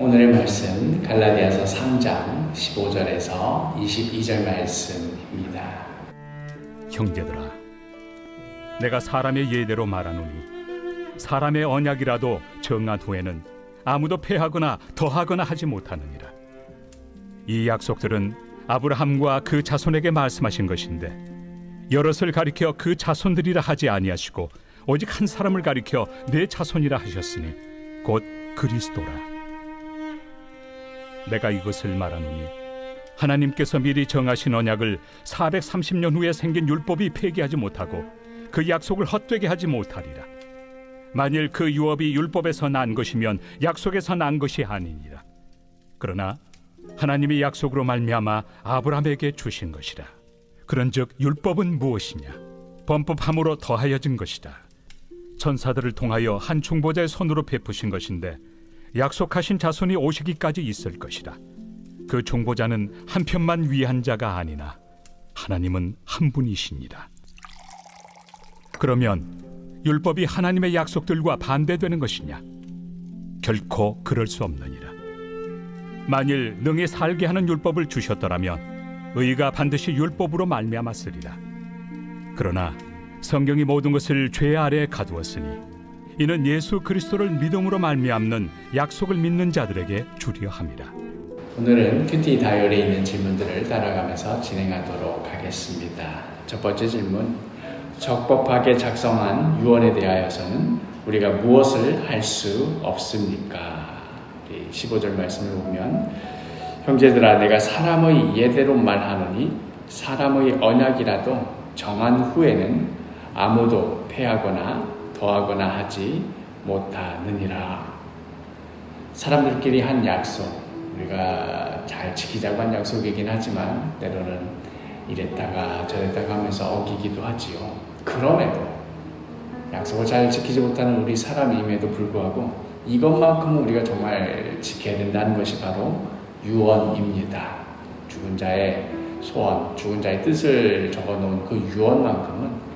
오늘의 말씀 갈라디아서 3장 15절에서 22절 말씀입니다. 형제들아, 내가 사람의 예대로 말하노니 사람의 언약이라도 정한 후에는 아무도 패하거나 더하거나 하지 못하느니라. 이 약속들은 아브라함과 그 자손에게 말씀하신 것인데 여럿을 가리켜 그 자손들이라 하지 아니하시고 오직 한 사람을 가리켜 내 자손이라 하셨으니 곧 그리스도라. 내가 이것을 말하노니 하나님께서 미리 정하신 언약을 430년 후에 생긴 율법이 폐기하지 못하고 그 약속을 헛되게 하지 못하리라. 만일 그 유업이 율법에서 난 것이면 약속에서 난 것이 아니니라. 그러나 하나님이 약속으로 말미암아 아브라함에게 주신 것이라. 그런즉 율법은 무엇이냐? 범법함으로 더하여진 것이다. 천사들을 통하여 한 중보자의 손으로 베푸신 것인데 약속하신 자손이 오시기까지 있을 것이라. 그 중보자는 한 편만 위한 자가 아니나 하나님은 한 분이시니라. 그러면 율법이 하나님의 약속들과 반대되는 것이냐? 결코 그럴 수 없느니라. 만일 능히 살게 하는 율법을 주셨더라면 의가 반드시 율법으로 말미암았으리라. 그러나 성경이 모든 것을 죄 아래에 가두었으니 이는 예수 그리스도를 믿음으로 말미암는 약속을 믿는 자들에게 주려 함이라. 오늘은 큐티 다이어리에 있는 질문들을 따라가면서 진행하도록 하겠습니다. 첫 번째 질문, 적법하게 작성한 유언에 대하여서는 우리가 무엇을 할 수 없습니까? 15절 말씀을 보면 형제들아, 내가 사람의 예대로 말하노니 사람의 언약이라도 정한 후에는 아무도 패하거나 더하거나 하지 못하느니라. 사람들끼리 한 약속, 우리가 잘 지키자고 한 약속이긴 하지만 때로는 이랬다가 저랬다가 하면서 어기기도 하지요. 그럼에도 약속을 잘 지키지 못하는 우리 사람임에도 불구하고 이것만큼은 우리가 정말 지켜야 된다는 것이 바로 유언입니다. 죽은 자의 소원, 죽은 자의 뜻을 적어놓은 그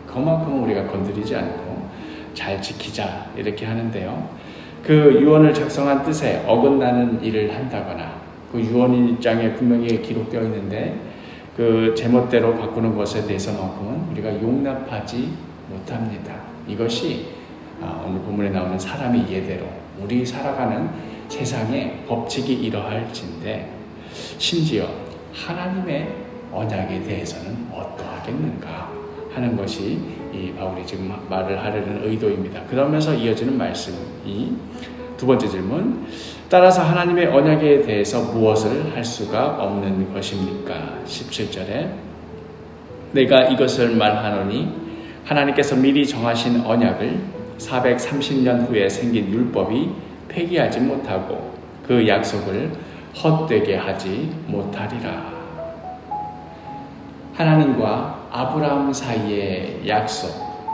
그만큼은 우리가 건드리지 않고 잘 지키자 이렇게 하는데요. 그 유언을 작성한 뜻에 어긋나는 일을 한다거나 그 유언장에 분명히 기록되어 있는데 그 제멋대로 바꾸는 것에 대해서만큼은 우리가 용납하지 못합니다. 이것이 오늘 본문에 나오는 사람의 예대로 우리 살아가는 세상의 법칙이 이러할진데 심지어 하나님의 언약에 대해서는 어떠하겠는가 하는 것이 이 바울이 지금 말을 하려는 의도입니다. 그러면서 이어지는 말씀이 두 번째 질문, 따라서 하나님의 언약에 대해서 무엇을 할 수가 없는 것입니까? 17절에 내가 이것을 말하노니 하나님께서 미리 정하신 언약을 430년 후에 생긴 율법이 폐기하지 못하고 그 약속을 헛되게 하지 못하리라. 하나님과 아브라함 사이의 약속,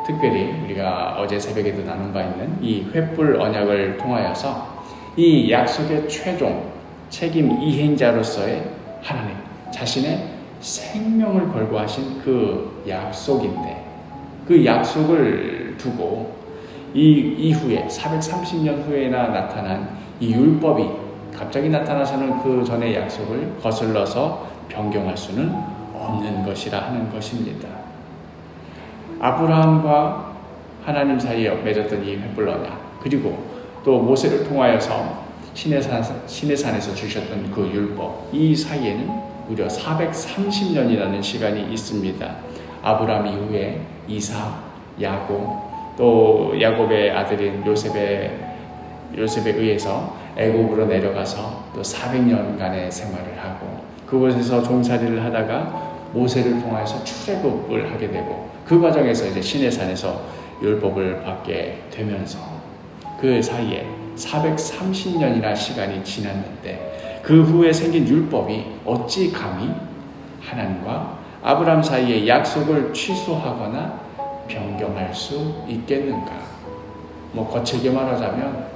특별히 우리가 어제 새벽에도 나눈 바 있는 이 횃불 언약을 통하여서 이 약속의 최종 책임 이행자로서의 하나님 자신의 생명을 걸고 하신 그 약속인데 그 약속을 두고 이 이후에 430년 후에나 나타난 이 율법이 갑자기 나타나서는 그 전의 약속을 거슬러서 변경할 수는 없는 것이라 하는 것입니다. 아브라함과 하나님 사이에 맺었던 이 횃불 언약, 그리고 또 모세를 통하여서 시내산에서 주셨던 그 율법, 이 사이에는 무려 430년이라는 시간이 있습니다. 아브라함 이후에 이삭, 야곱, 또 야곱의 아들인 요셉에 의해서 애굽으로 내려가서 또 400년간의 생활을 하고 그곳에서 종살이를 하다가 모세를 통해서 출애굽을 하게 되고 그 과정에서 이제 시내산에서 율법을 받게 되면서 그 사이에 430년이나 시간이 지났는데 그 후에 생긴 율법이 어찌 감히 하나님과 아브라함 사이의 약속을 취소하거나 변경할 수 있겠는가? 거칠게 말하자면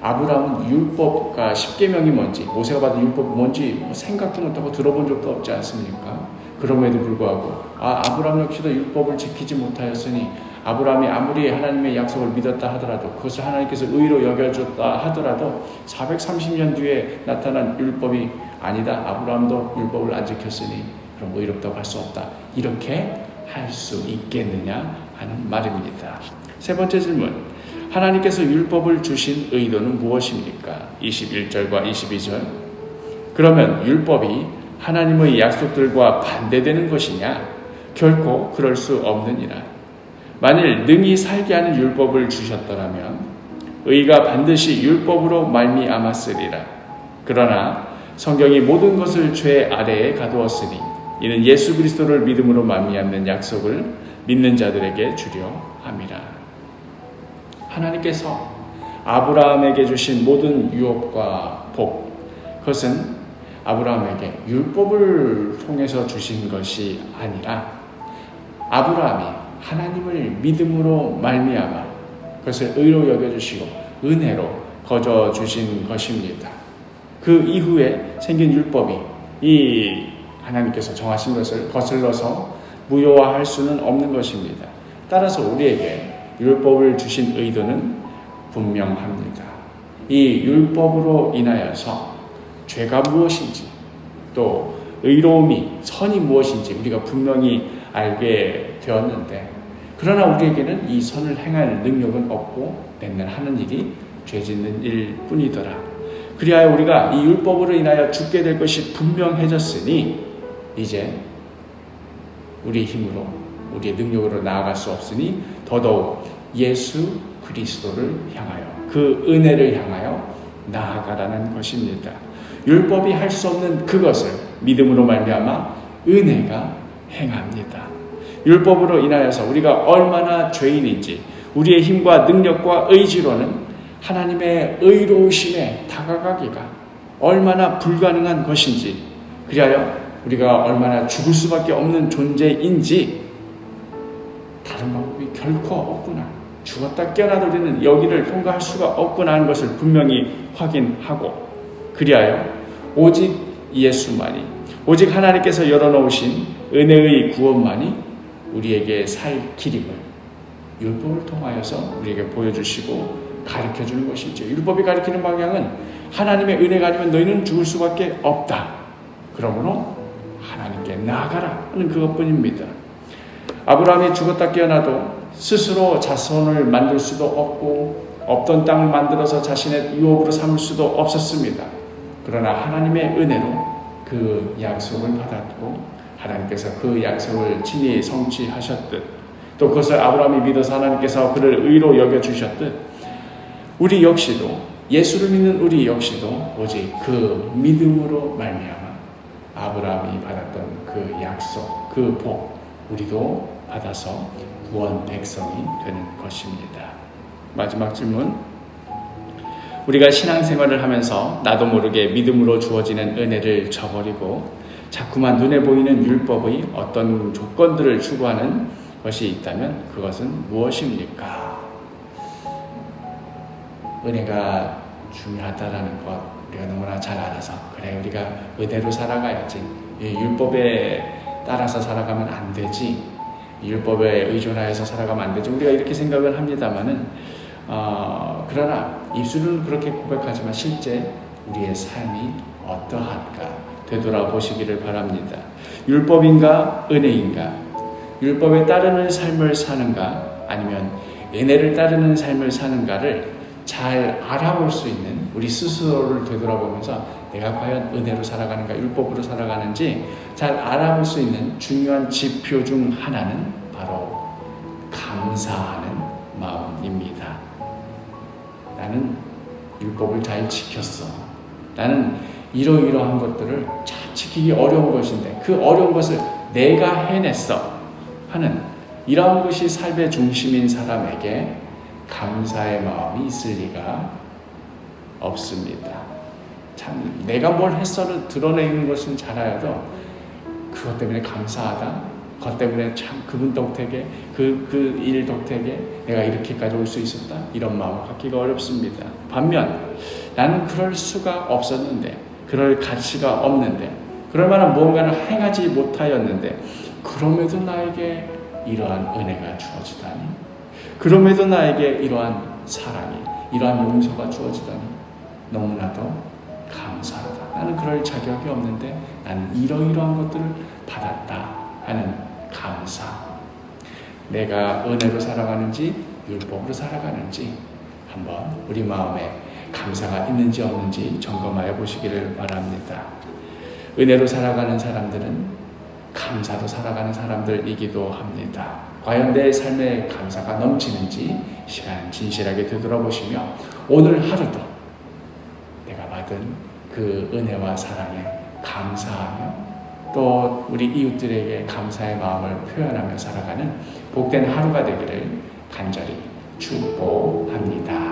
아브라함은 율법과 십계명이 뭔지, 모세가 받은 율법이 뭔지 생각도 못하고 들어본 적도 없지 않습니까? 그럼에도 불구하고 아브라함 역시도 율법을 지키지 못하였으니 아브라함이 아무리 하나님의 약속을 믿었다 하더라도 그것을 하나님께서 의로 여겨줬다 하더라도 430년 뒤에 나타난 율법이 아니다. 아브라함도 율법을 안 지켰으니 그럼 의롭다고 할 수 없다. 이렇게 할 수 있겠느냐 하는 말입니다. 세 번째 질문. 하나님께서 율법을 주신 의도는 무엇입니까? 21절과 22절. 그러면 율법이 하나님의 약속들과 반대되는 것이냐? 결코 그럴 수 없느니라. 만일 능히 살게 하는 율법을 주셨더라면 의가 반드시 율법으로 말미암았으리라. 그러나 성경이 모든 것을 죄 아래에 가두었으니 이는 예수 그리스도를 믿음으로 말미암는 약속을 믿는 자들에게 주려 함이라. 하나님께서 아브라함에게 주신 모든 유업과 복, 그것은 아브라함에게 율법을 통해서 주신 것이 아니라 아브라함이 하나님을 믿음으로 말미암아 그것을 의로 여겨주시고 은혜로 거저주신 것입니다. 그 이후에 생긴 율법이 이 하나님께서 정하신 것을 거슬러서 무효화할 수는 없는 것입니다. 따라서 우리에게 율법을 주신 의도는 분명합니다. 이 율법으로 인하여서 죄가 무엇인지 또 의로움이 선이 무엇인지 우리가 분명히 알게 되었는데 그러나 우리에게는 이 선을 행할 능력은 없고 맨날 하는 일이 죄 짓는 일뿐이더라. 그리하여 우리가 이 율법으로 인하여 죽게 될 것이 분명해졌으니 이제 우리 힘으로 우리의 능력으로 나아갈 수 없으니 더더욱 예수 그리스도를 향하여 그 은혜를 향하여 나아가라는 것입니다. 율법이 할 수 없는 그것을 믿음으로 말미암아 은혜가 행합니다. 율법으로 인하여서 우리가 얼마나 죄인인지 우리의 힘과 능력과 의지로는 하나님의 의로우심에 다가가기가 얼마나 불가능한 것인지 그리하여 우리가 얼마나 죽을 수밖에 없는 존재인지 다른 방법이 결코 없구나. 죽었다 깨어나도 우리는 여기를 통과할 수가 없구나 하는 것을 분명히 확인하고 그리하여 오직 예수만이 오직 하나님께서 열어놓으신 은혜의 구원만이 우리에게 살 길임을 율법을 통하여서 우리에게 보여주시고 가르쳐주는 것이죠. 율법이 가르치는 방향은 하나님의 은혜가 아니면 너희는 죽을 수밖에 없다. 그러므로 하나님께 나아가라 하는 그것뿐입니다. 아브라함이 죽었다 깨어나도 스스로 자손을 만들 수도 없고 없던 땅을 만들어서 자신의 유업으로 삼을 수도 없었습니다. 그러나 하나님의 은혜로 그 약속을 받았고 하나님께서 그 약속을 친히 성취하셨듯 또 그것을 아브라함이 믿어서 하나님께서 그를 의로 여겨주셨듯 우리 역시도 예수를 믿는 우리 역시도 오직 그 믿음으로 말미암아 아브라함이 받았던 그 약속, 그 복 우리도 받아서 구원 백성이 되는 것입니다. 마지막 질문. 우리가 신앙생활을 하면서 나도 모르게 믿음으로 주어지는 은혜를 저버리고 자꾸만 눈에 보이는 율법의 어떤 조건들을 추구하는 것이 있다면 그것은 무엇입니까? 은혜가 중요하다라는 것 우리가 너무나 잘 알아서 그래 우리가 은혜로 살아가야지 율법에 따라서 살아가면 안 되지 율법에 의존하여서 살아가면 안 되지 우리가 이렇게 생각을 합니다마는 그러나 입술은 그렇게 고백하지만 실제 우리의 삶이 어떠한가 되돌아보시기를 바랍니다. 율법인가 은혜인가 율법에 따르는 삶을 사는가 아니면 은혜를 따르는 삶을 사는가를 잘 알아볼 수 있는 우리 스스로를 되돌아보면서 내가 과연 은혜로 살아가는가 율법으로 살아가는지 잘 알아볼 수 있는 중요한 지표 중 하나는 바로 감사하는 마음입니다. 나는 율법을 잘 지켰어. 나는 이러이러한 것들을 잘 지키기 어려운 것인데 그 어려운 것을 내가 해냈어 하는 이러한 것이 삶의 중심인 사람에게 감사의 마음이 있을 리가 없습니다. 참 내가 뭘 했어를 드러내는 것은 잘하여도 그것 때문에 감사하다. 그것 때문에 참 그분 덕택에 그 일 덕택에 내가 이렇게까지 올 수 있었다. 이런 마음을 갖기가 어렵습니다. 반면 나는 그럴 수가 없었는데 그럴 가치가 없는데 그럴 만한 무언가를 행하지 못하였는데 그럼에도 나에게 이러한 은혜가 주어지다니 그럼에도 나에게 이러한 사랑이, 이러한 용서가 주어지다니 너무나도 감사하다. 나는 그럴 자격이 없는데 나는 이러이러한 것들을 받았다 하는 감사. 내가 은혜로 살아가는지 율법으로 살아가는지 한번 우리 마음에 감사가 있는지 없는지 점검하여 보시기를 바랍니다. 은혜로 살아가는 사람들은 감사로 살아가는 사람들이기도 합니다. 과연 내 삶에 감사가 넘치는지 시간 진실하게 되돌아보시며 오늘 하루도 내가 받은 그 은혜와 사랑에 감사하며 또 우리 이웃들에게 감사의 마음을 표현하며 살아가는 복된 하루가 되기를 간절히 축복합니다.